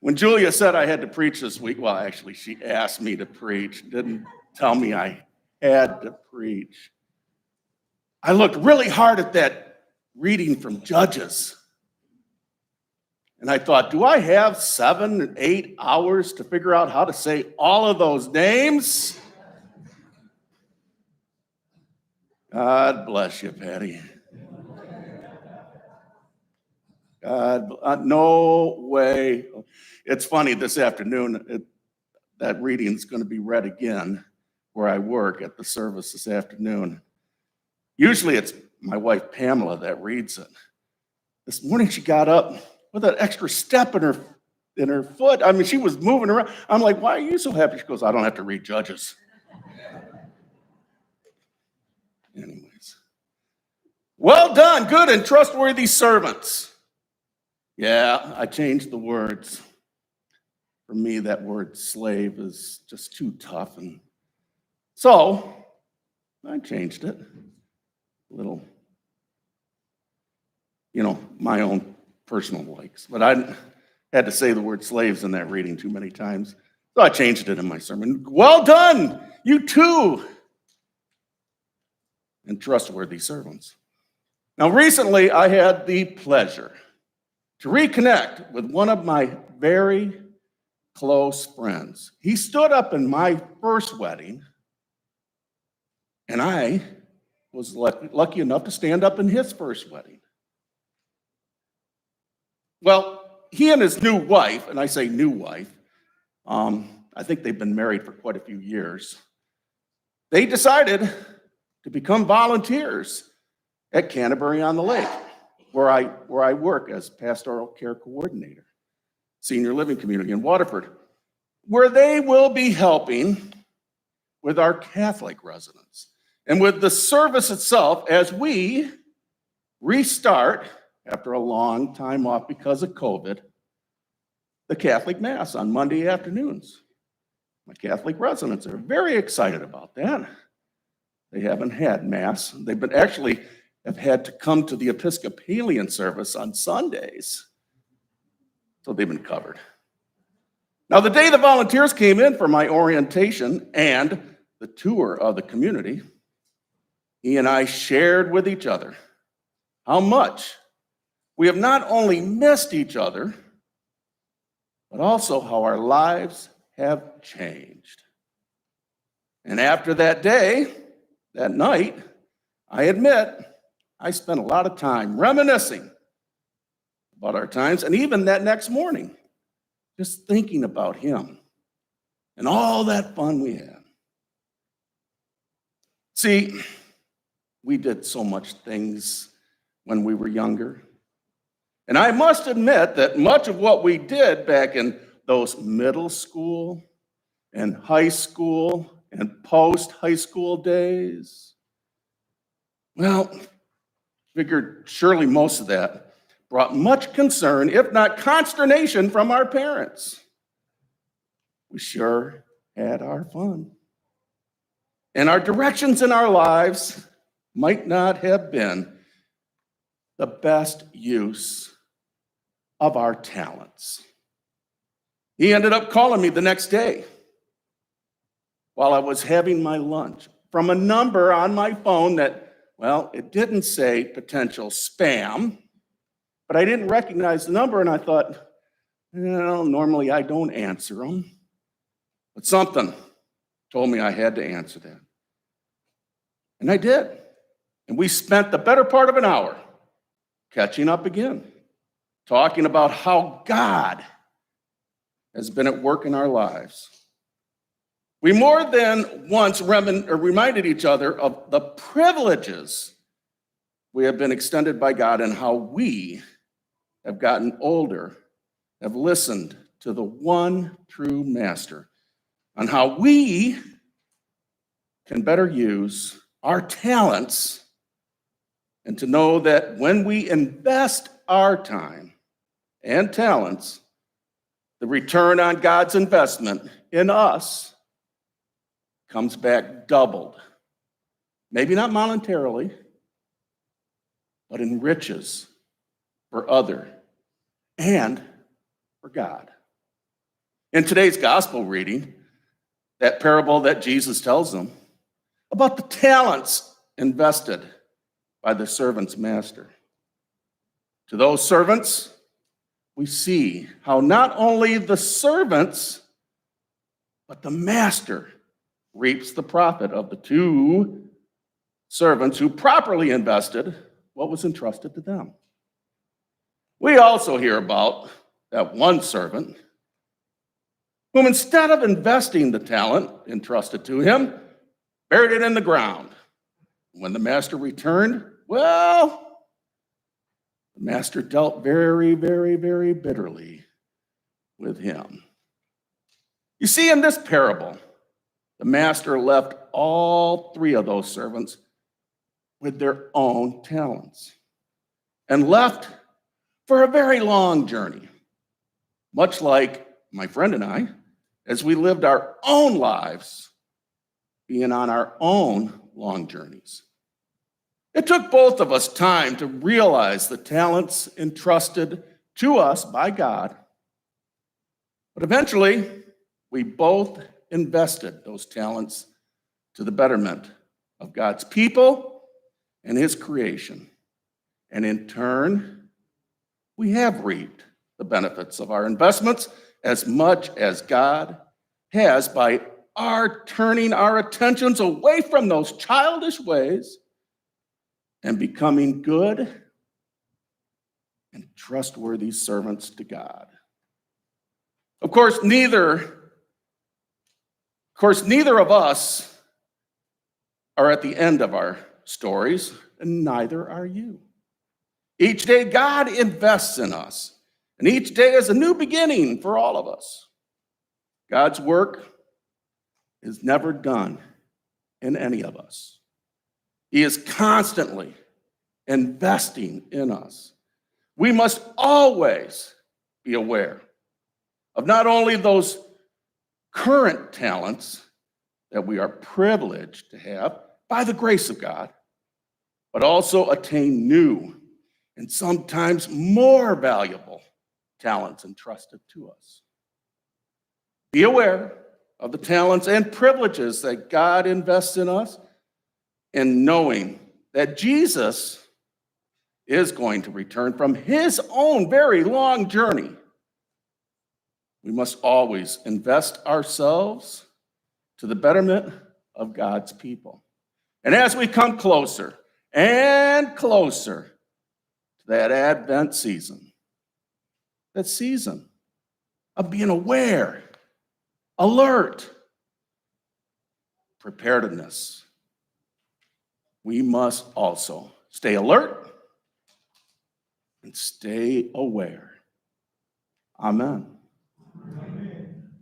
When Julia said I had to preach this week, well, actually, she asked me to preach, didn't tell me I had to preach. I looked really hard at that reading from Judges. And I thought, do I have 7 or 8 hours to figure out how to say all of those names? God bless you, Patty. No way. It's funny, this afternoon, that reading's going to be read again where I work at the service this afternoon. Usually it's my wife, Pamela, that reads it. This morning she got up with an extra step in her foot. I mean, she was moving around. I'm like, why are you so happy? She goes, I don't have to read Judges. Anyways. Well done, good and trustworthy servants. Yeah, I changed the words. For me, that word slave is just too tough. And so I changed it. A little, my own personal likes. But I had to say the word slaves in that reading too many times. So I changed it in my sermon. Well done, you too, and trustworthy servants. Now, recently I had the pleasure to reconnect with one of my very close friends. He stood up in my first wedding, and I was lucky enough to stand up in his first wedding. Well, he and his new wife, and I say new wife, I think they've been married for quite a few years, they decided to become volunteers at Canterbury-on-the-Lake, where I work as pastoral care coordinator, senior living community in Waterford, where they will be helping with our Catholic residents and with the service itself as we restart, after a long time off because of COVID, the Catholic Mass on Monday afternoons. My Catholic residents are very excited about that. They haven't had Mass. They've have had to come to the Episcopalian service on Sundays. So they've been covered. Now, the day the volunteers came in for my orientation and the tour of the community, he and I shared with each other how much we have not only missed each other, but also how our lives have changed. And after that day, that night, I admit, I spent a lot of time reminiscing about our times, and even that next morning, just thinking about him and all that fun we had. See, we did so much things when we were younger. And I must admit that much of what we did back in those middle school and high school and post-high school days, well, figured surely most of that brought much concern, if not consternation, from our parents. We sure had our fun. And our directions in our lives might not have been the best use of our talents. He ended up calling me the next day while I was having my lunch from a number on my phone that, well, it didn't say potential spam, but I didn't recognize the number, and I thought, well, normally I don't answer them, but something told me I had to answer that. And I did. And we spent the better part of an hour catching up again, talking about how God has been at work in our lives. We more than once reminded each other of the privileges we have been extended by God and how we have gotten older, have listened to the one true master, on how we can better use our talents, and to know that when we invest our time and talents, the return on God's investment in us comes back doubled. Maybe not monetarily, but in riches for other and for God. In today's gospel reading, that parable that Jesus tells them about the talents invested by the servant's master. To those servants, we see how not only the servants, but the master reaps the profit of the two servants who properly invested what was entrusted to them. We also hear about that one servant whom, instead of investing the talent entrusted to him, buried it in the ground. When the master returned, well, the master dealt very, very, very bitterly with him. You see, in this parable, the master left all three of those servants with their own talents and left for a very long journey, much like my friend and I, as we lived our own lives, being on our own long journeys. It took both of us time to realize the talents entrusted to us by God, but eventually we both invested those talents to the betterment of God's people and his creation. And in turn, we have reaped the benefits of our investments as much as God has by our turning our attentions away from those childish ways and becoming good and trustworthy servants to God. Of course, neither of us are at the end of our stories, and neither are you. Each day, God invests in us, and each day is a new beginning for all of us. God's work is never done in any of us. He is constantly investing in us. We must always be aware of not only those current talents that we are privileged to have by the grace of God, but also attain new and sometimes more valuable talents entrusted to us. Be aware of the talents and privileges that God invests in us, and knowing that Jesus is going to return from his own very long journey. We must always invest ourselves to the betterment of God's people. And as we come closer and closer to that Advent season, that season of being aware, alert, preparedness, we must also stay alert and stay aware. Amen.